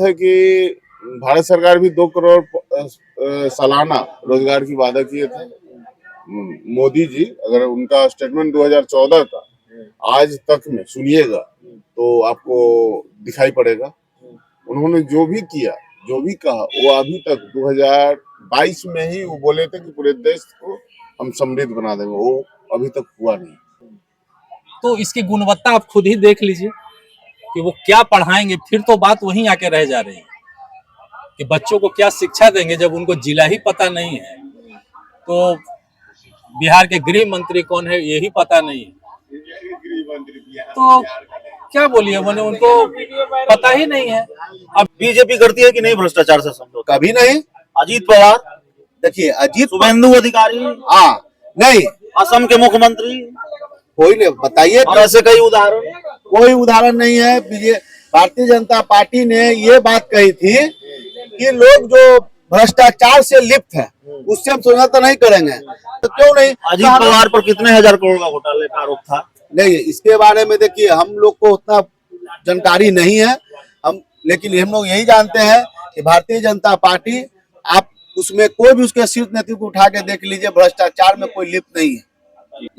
है कि भारत सरकार भी 2 करोड़ सालाना रोजगार की वादा किए थे। मोदी जी, अगर उनका स्टेटमेंट 2014 का आज तक में सुनिएगा तो आपको दिखाई पड़ेगा। उन्होंने जो भी किया, जो भी कहा, वो अभी तक 2022 में ही वो बोले थे कि पूरे देश को हम समृद्ध बना देंगे, वो अभी तक हुआ नहीं। तो इसकी गुणवत्ता आप खुद ही देख लीजिए कि वो क्या पढ़ाएंगे। फिर तो बात वहीं आके रह जा रही है कि बच्चों को क्या शिक्षा देंगे जब उनको जिला ही पता नहीं है। तो बिहार के गृह मंत्री कौन है यही पता नहीं है, तो क्या बोलिए, मैंने उनको पता ही नहीं है। अब बीजेपी करती है कि नहीं भ्रष्टाचार से समझौता? कभी नहीं। अजीत पवार, देखिए अजीत शुभेंदु अधिकारी, हाँ नहीं, असम के मुख्यमंत्री, कोई नहीं बताइए। और ऐसे कई उदाहरण। कोई उदाहरण नहीं है। भारतीय जनता पार्टी ने ये बात कही थी कि लोग जो भ्रष्टाचार से लिप्त है उससे हम समझौता नहीं करेंगे, तो क्यों नहीं। अजीत पवार पर कितने हजार करोड़ का घोटाले का आरोप था? नहीं, इसके बारे में देखिए हम लोग को उतना जानकारी नहीं है, लेकिन हम लोग यही जानते हैं कि भारतीय जनता पार्टी, आप उसमें कोई भी उसके शीर्ष नेतृत्व को उठा के देख लीजिए, भ्रष्टाचार में कोई लिप्त नहीं है।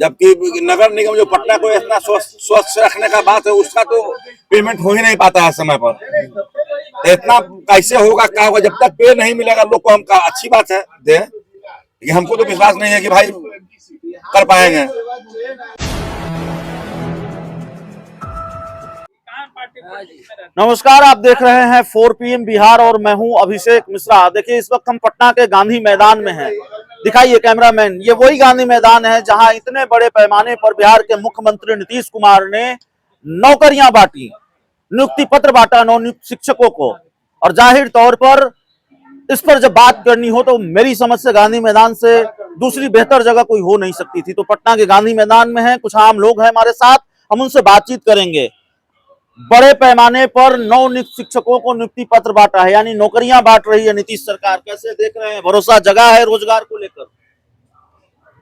जबकि नगर निगम जो पटना को इतना स्वच्छ रखने का बात है, उसका तो पेमेंट हो ही नहीं पाता है समय पर। तो इतना कैसे होगा, क्या होगा? जब तक पे नहीं मिलेगा लोग को, हम का अच्छी बात है दे, लेकिन हमको तो विश्वास नहीं है कि भाई कर पाएंगे। नमस्कार, आप देख रहे हैं 4 PM बिहार और मैं हूं अभिषेक मिश्रा। देखिए इस वक्त हम पटना के गांधी मैदान में हैं। दिखाइए कैमरामैन, ये वही गांधी मैदान है जहां इतने बड़े पैमाने पर बिहार के मुख्यमंत्री नीतीश कुमार ने नौकरियां बांटी, नियुक्ति पत्र बांटा नवनियुक्त शिक्षकों को। और जाहिर तौर पर इस पर जब बात करनी हो तो मेरी समझ से गांधी मैदान से दूसरी बेहतर जगह कोई हो नहीं सकती थी। तो पटना के गांधी मैदान में है, कुछ आम लोग हैं हमारे साथ, हम उनसे बातचीत करेंगे। बड़े पैमाने पर नवनियुक्त शिक्षकों को नियुक्ति पत्र बांटा है, यानी नौकरियां बांट रही है नीतीश सरकार। कैसे देख रहे हैं, भरोसा जगा है रोजगार को लेकर?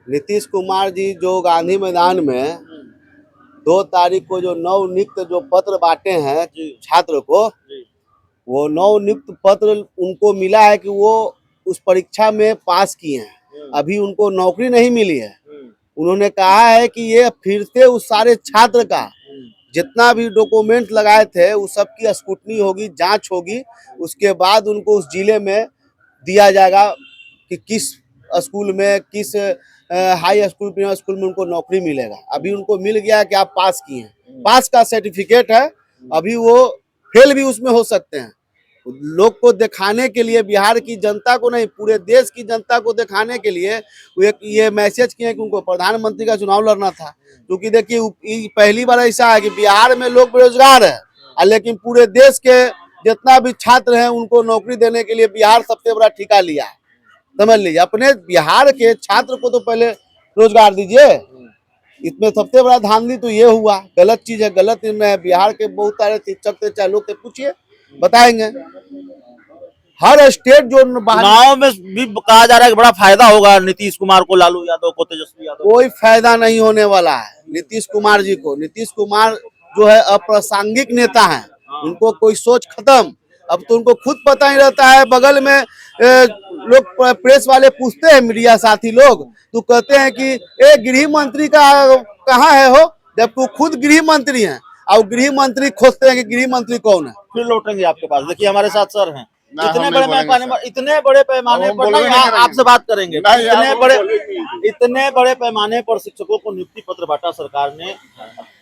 नीतीश कुमार जी जो गांधी मैदान में 2 तारीख को जो नवनियुक्त जो पत्र बांटे हैं छात्र को, वो नवनियुक्त पत्र उनको मिला है कि वो उस परीक्षा में पास किए हैं, अभी उनको नौकरी नहीं मिली है। उन्होंने कहा है कि ये फिर से उस सारे छात्र का जितना भी डॉक्यूमेंट लगाए थे उस सब की स्क्रूटनी होगी, जांच होगी, उसके बाद उनको उस जिले में दिया जाएगा कि किस स्कूल में, किस हाई स्कूल, प्रीमियर स्कूल में उनको नौकरी मिलेगा। अभी उनको मिल गया कि आप पास किए हैं, पास का सर्टिफिकेट है, अभी वो फेल भी उसमें हो सकते हैं। लोग को दिखाने के लिए, बिहार की जनता को नहीं पूरे देश की जनता को दिखाने के लिए वो एक ये मैसेज किए कि उनको प्रधानमंत्री का चुनाव लड़ना था। क्योंकि देखिए पहली बार ऐसा है कि बिहार में लोग बेरोजगार है, लेकिन पूरे देश के जितना भी छात्र हैं उनको नौकरी देने के लिए बिहार सबसे बड़ा ठेका लिया है। समझ लीजिए, अपने बिहार के छात्र को तो पहले रोजगार दीजिए। इसमें सबसे बड़ा धांधली तो ये हुआ, गलत चीज है, गलत निर्णय है। बिहार के बहुत सारे शिक्षक थे, चाहे लोग थे, पूछिए बताएंगे। हर स्टेट जो चुनाव में भी कहा जा रहा है कि बड़ा फायदा होगा नीतीश कुमार को, लालू यादव को, तेजस्वी यादव। कोई फायदा नहीं होने वाला है नीतीश कुमार जी को। नीतीश कुमार जो है अप्रासंगिक नेता हैं, उनको कोई सोच खत्म। अब तो उनको खुद पता ही रहता है। बगल में लोग प्रेस वाले पूछते हैं, मीडिया साथी लोग, तो कहते हैं कि ए गृह मंत्री का कहाँ है हो, जबकि खुद गृह मंत्री हैं। और गृह मंत्री खोजते हैं कि गृह मंत्री कौन है। फिर लौटेंगे आपके पास। देखिए हमारे साथ सर हैं, इतने बड़े पैमाने पर आपसे बात करेंगे। इतने बड़े पैमाने पर शिक्षकों को नियुक्ति पत्र बांटा सरकार ने,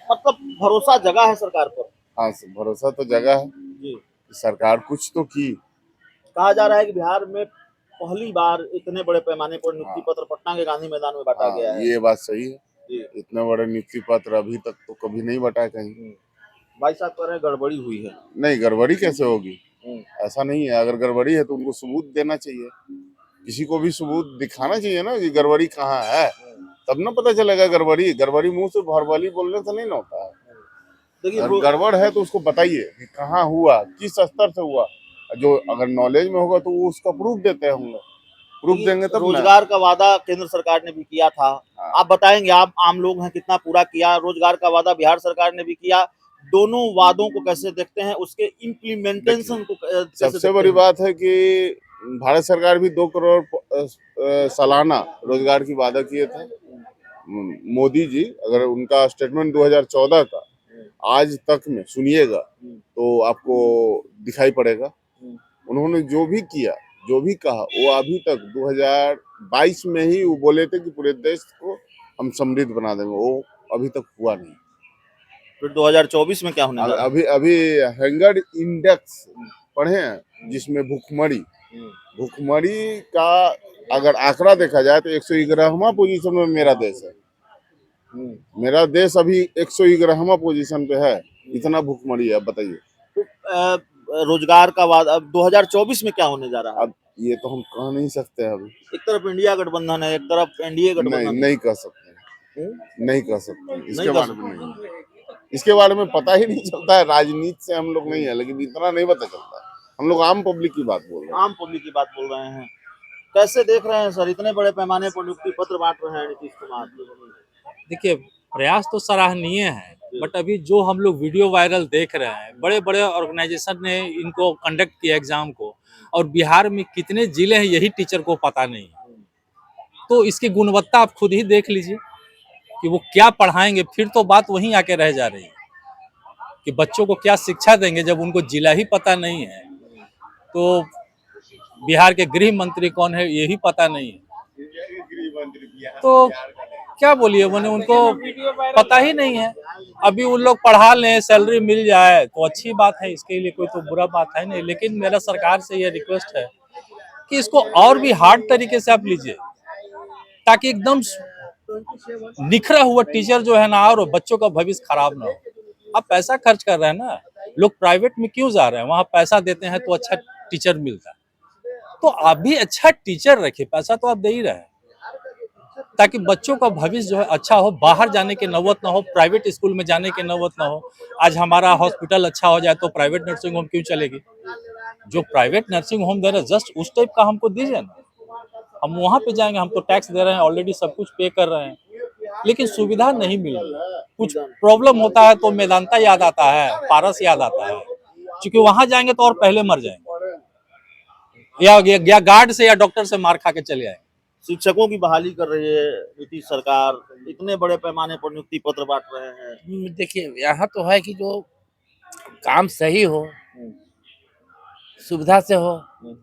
मतलब भरोसा जगा है सरकार पर? हाँ, भरोसा तो जगह है जी, सरकार कुछ तो की। कहा जा रहा है कि बिहार में पहली बार इतने बड़े पैमाने पर नियुक्ति पत्र पटना के गांधी मैदान में बांटा गया है। ये बात सही है, इतने बड़े नियुक्ति पत्र अभी तक तो कभी नहीं बटा कहीं। भाई साहब कह रहे हैं गड़बड़ी हुई है। नहीं, गड़बड़ी कैसे होगी? ऐसा नहीं है। अगर गड़बड़ी है तो उनको सबूत देना चाहिए, किसी को भी सबूत दिखाना चाहिए ना कि गड़बड़ी कहाँ है, तब ना पता चलेगा। गड़बड़ी मुंह से भरबली बोलने से नहीं होता है। देखिए गड़बड़ है तो उसको बताइए कि कहाँ हुआ, किस स्तर से हुआ। जो अगर नॉलेज में होगा तो वो उसका प्रूफ देते हैं, हम लोग प्रूफ देंगे तब। रोजगार का वादा केंद्र सरकार ने भी किया था, आप बताएंगे, आप आम लोग हैं, कितना पूरा किया? रोजगार का वादा बिहार सरकार ने भी किया, दोनों वादों को कैसे देखते हैं, उसके इम्प्लीमेंटेशन को कैसे सबसे देखते बड़ी हैं? बात है कि भारत सरकार भी 2 करोड़ सालाना रोजगार की वादा किए थे। मोदी जी, अगर उनका स्टेटमेंट 2014 का आज तक में सुनिएगा तो आपको दिखाई पड़ेगा। उन्होंने जो भी किया, जो भी कहा, वो अभी तक 2022 में ही वो बोले थे कि पूरे देश को हम समृद्ध बना देंगे, वो अभी तक हुआ नहीं। फिर 2024 में क्या होने जा रहा है? अभी अभी हैंगर इंडेक्स पढ़े हैं, जिसमें भुखमरी का अगर आंकड़ा देखा जाए तो 111वां पोजीशन में मेरा देश है। मेरा देश अभी 111वां पोजीशन पे है, इतना भुखमरी है। अब बताइए, अ, रोजगार का वादा अब 2024 में क्या होने जा रहा है? अब ये तो हम कह नहीं सकते हैं अभी। एक तरफ इंडिया गठबंधन है, एक तरफ एनडीए नहीं, गठबंधन है। नहीं कह सकते, हम्म? नहीं कह सकते इसके नहीं कह बारे में। नहीं, इसके बारे में पता ही नहीं चलता है। राजनीति से हम लोग नहीं है, लेकिन इतना नहीं पता चलता है। हम लोग आम पब्लिक की बात बोल रहे हैं। आम पब्लिक की बात बोल रहे हैं। कैसे देख रहे हैं सर, इतने बड़े पैमाने पर नियुक्ति पत्र बांट रहे हैं नीतीश कुमार? देखिए, प्रयास तो सराहनीय है, बट अभी जो हम लोग वीडियो वायरल देख रहे हैं, बड़े बड़े ऑर्गेनाइजेशन ने इनको कंडक्ट किया एग्जाम को, और बिहार में कितने जिले हैं यही टीचर को पता नहीं है। तो इसकी गुणवत्ता आप खुद ही देख लीजिए कि वो क्या पढ़ाएंगे। फिर तो बात वहीं आके रह जा रही है कि बच्चों को क्या शिक्षा देंगे जब उनको जिला ही पता नहीं है। तो बिहार के गृह मंत्री कौन है यही पता नहीं है, तो क्या बोलिए, मैंने उनको पता ही नहीं है। अभी उन लोग पढ़ा लें, सैलरी मिल जाए तो अच्छी बात है, इसके लिए कोई तो बुरा बात है नहीं। लेकिन मेरा सरकार से ये रिक्वेस्ट है कि इसको और भी हार्ड तरीके से आप लीजिए, ताकि एकदम निखरा हुआ टीचर जो है ना, और बच्चों का भविष्य खराब ना हो। आप पैसा खर्च कर रहे हैं ना, लोग प्राइवेट में क्यों जा रहे हैं? वहां पैसा देते हैं तो अच्छा टीचर मिलता है, तो आप भी अच्छा टीचर रखिए। पैसा तो आप दे ही रहे हैं, ताकि बच्चों का भविष्य जो है अच्छा हो, बाहर जाने की नौबत ना हो, प्राइवेट स्कूल में जाने की नौबत ना हो। आज हमारा हॉस्पिटल अच्छा हो जाए तो प्राइवेट नर्सिंग होम क्यों चलेगी? जो प्राइवेट नर्सिंग होम दे रहे हैं, जस्ट उस टाइप का हमको दीजिए ना, हम वहां पे जाएंगे। हम तो टैक्स दे रहे हैं, ऑलरेडी सब कुछ पे कर रहे हैं, लेकिन सुविधा नहीं मिल रही। कुछ प्रॉब्लम होता है तो मेदांता याद आता है, पारस याद आता है, क्योंकि वहां जाएंगे तो और पहले मर जाएंगे, या गार्ड से या डॉक्टर से मार खा के चले आएंगे। शिक्षकों की बहाली कर रही है नीतीश सरकार, इतने बड़े पैमाने पर नियुक्ति पत्र बांट रहे हैं। देखिए, यहाँ तो है कि जो काम सही हो, सुविधा से हो,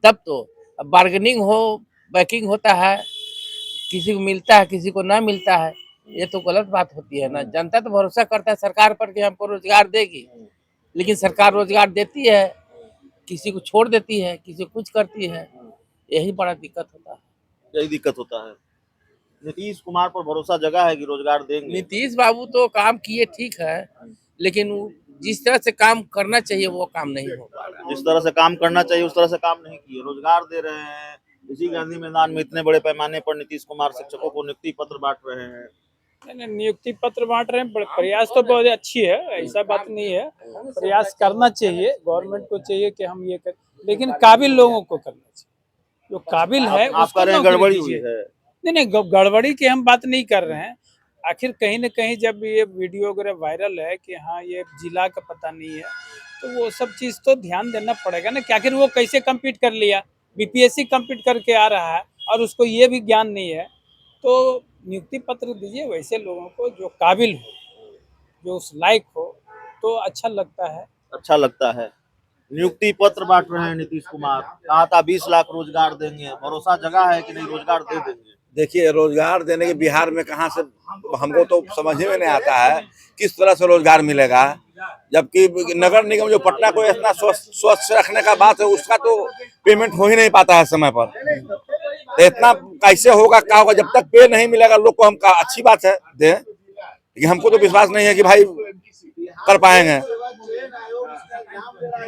तब तो। अब बार्गेनिंग हो, बैकिंग होता है, किसी को मिलता है किसी को ना मिलता है, ये तो गलत बात होती है ना। जनता तो भरोसा करता है सरकार पर कि हमको रोजगार देगी, लेकिन सरकार रोजगार देती है, किसी को छोड़ देती है, किसी को कुछ करती है, यही बड़ा दिक्कत होता है। यही दिक्कत होता है। नीतीश कुमार पर भरोसा जगह है कि रोजगार देंगे। नीतीश बाबू तो काम किए ठीक है, लेकिन वो जिस तरह से काम करना चाहिए वो काम नहीं हो पा रहा। जिस तरह से काम करना चाहिए उस तरह से काम नहीं किए। रोजगार दे रहे हैं, इसी गांधी मैदान में इतने बड़े पैमाने पर नीतीश कुमार शिक्षकों को नियुक्ति पत्र बांट रहे हैं। नहीं, नियुक्ति पत्र बांट रहे हैं, प्रयास तो बहुत अच्छी है, ऐसा बात नहीं है। प्रयास करना चाहिए, गवर्नमेंट को चाहिए कि हम ये कर, लेकिन काबिल लोगों को करना चाहिए। जो काबिल है आप उसको कह रहे हैं नौकरी गड़बड़ी हुई दीजिए। है। नहीं, गड़बड़ी की हम बात नहीं कर रहे हैं। आखिर कहीं न कहीं जब ये वीडियो वगैरह वायरल है कि हाँ ये जिला का पता नहीं है, तो वो सब चीज़ तो ध्यान देना पड़ेगा ना कि आखिर वो कैसे कम्पीट कर लिया। बीपीएससी कम्पीट करके आ रहा है और उसको ये भी ज्ञान नहीं है। तो नियुक्ति पत्र दीजिए वैसे लोगों को जो काबिल हो, जो उस लायक हो, तो अच्छा लगता है। अच्छा लगता है। नियुक्ति पत्र बांट रहे हैं नीतीश कुमार, कहा था 20 लाख रोजगार देंगे। भरोसा जगह है कि नहीं रोजगार दे देंगे? देखिए, रोजगार देने के बिहार में कहाँ से, हमको तो समझ में नहीं आता है किस तरह से रोजगार मिलेगा, जबकि नगर निगम जो पटना को इतना स्वच्छ रखने का बात है, उसका तो पेमेंट हो ही नहीं पाता है समय पर। तो इतना कैसे होगा, क्या होगा? जब तक पे नहीं मिलेगा लोग को, हम का अच्छी बात है दें, लेकिन हमको तो विश्वास नहीं है कि भाई कर पाएंगे।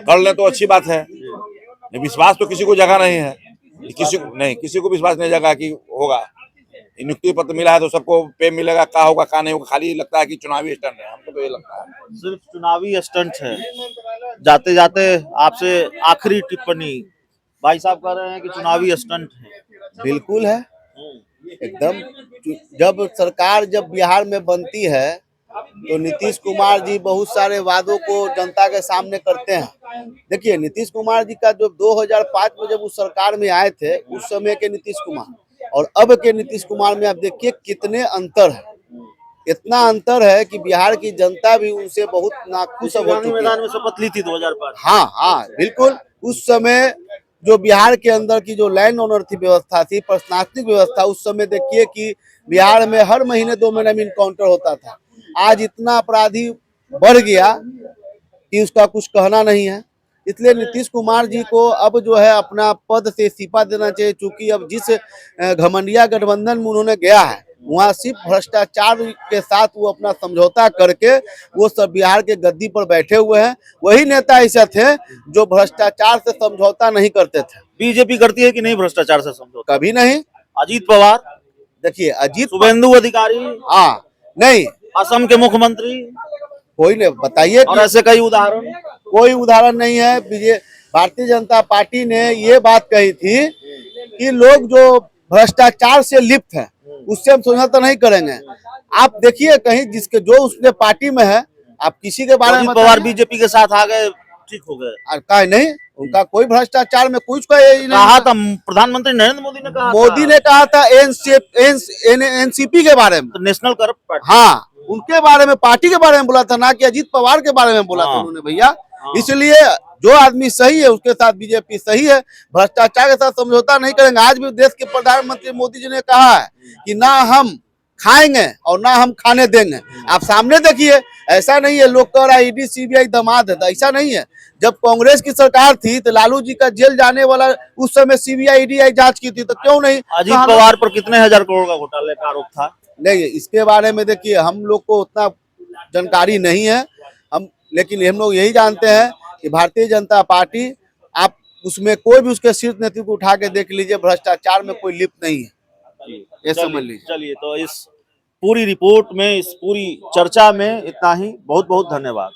कर ले तो अच्छी बात है, विश्वास तो किसी को जगह नहीं है, किसी को विश्वास नहीं जगह कि होगा। नियुक्ति पत्र मिला है तो सबको पे मिलेगा, क्या होगा क्या नहीं होगा, खाली लगता है कि चुनावी स्टंट है। हमको तो ये लगता है सिर्फ चुनावी स्टंट है। जाते जाते आपसे आखिरी टिप्पणी, भाई साहब कह रहे हैं कि चुनावी स्टंट है। बिल्कुल है, एकदम। जब सरकार जब बिहार में बनती है तो नीतीश कुमार जी बहुत सारे वादों को जनता के सामने करते हैं। देखिए नीतीश कुमार जी का जो 2005 में जब उस सरकार में आए थे, उस समय के नीतीश कुमार और अब के नीतीश कुमार में आप देखिए कितने अंतर है। इतना अंतर है कि बिहार की जनता भी उनसे बहुत नाखुश हो गांधी चुकी है। मैदान में शपथ ली थी 2005। हाँ हाँ बिल्कुल, उस समय जो बिहार के अंदर की जो लैंड ओनर की व्यवस्था थी, प्रशासनिक व्यवस्था, उस समय देखिए कि बिहार में हर महीने 2 महीने में इनकाउंटर होता था। आज इतना अपराधी बढ़ गया कि उसका कुछ कहना नहीं है। इसलिए नीतीश कुमार जी को अब जो है अपना पद से इस्तीफा देना चाहिए, चूंकि अब जिस घमंडिया गठबंधन में उन्होंने गया है, वहाँ सिर्फ भ्रष्टाचार के साथ वो अपना समझौता करके वो सब बिहार के गद्दी पर बैठे हुए हैं। वही नेता ऐसे थे जो भ्रष्टाचार से समझौता नहीं करते थे। बीजेपी करती है कि नहीं भ्रष्टाचार से समझौता? कभी नहीं। अजीत पवार, देखिए अजीत, शुभेंदु अधिकारी, हाँ नहीं, असम के मुख्यमंत्री, कोई नहीं, बताइए और कि ऐसे कई उदाहरण। कोई उदाहरण नहीं है। भारतीय जनता पार्टी ने ये बात कही थी कि लोग जो भ्रष्टाचार से लिप्त हैं उससे हम समझौता नहीं करेंगे। आप देखिए कहीं जिसके जो उसके पार्टी में है, आप किसी के बारे में पवार बीजेपी के साथ आ गए, ठीक हो गए। का नहीं, उनका कोई भ्रष्टाचार में कुछ का यही नहीं कहा था प्रधानमंत्री नरेंद्र मोदी ने, कहा मोदी ने कहा था एनसीपी के बारे में, नेशनल करप्ट पार्टी। हाँ उनके बारे में, पार्टी के बारे में बोला था, ना कि अजीत पवार के बारे में बोला था उन्होंने भैया। इसलिए जो आदमी सही है उसके साथ बीजेपी सही है, भ्रष्टाचार के साथ समझौता नहीं करेंगे। आज भी देश के प्रधानमंत्री मोदी जी ने कहा है कि ना हम खाएंगे और ना हम खाने देंगे। आप सामने देखिए, ऐसा नहीं है लोग कह रहा है ईडी सीबीआई दमाद है, तो ऐसा नहीं है। जब कांग्रेस की सरकार थी तो लालू जी का जेल जाने वाला उस समय सीबीआई ईडी जांच की थी, तो क्यों नहीं अजीत पवार पर कितने हजार करोड़ का घोटाले का आरोप था? नहीं, इसके बारे में देखिए हम लोग को उतना जानकारी नहीं है, लेकिन हम लोग यही जानते हैं कि भारतीय जनता पार्टी, आप उसमें कोई भी उसके शीर्ष नेतृत्व को उठा के देख लीजिए, भ्रष्टाचार में कोई लिप्त नहीं है, ये समझ लीजिए। चलिए, तो इस पूरी रिपोर्ट में, इस पूरी चर्चा में इतना ही। बहुत बहुत धन्यवाद।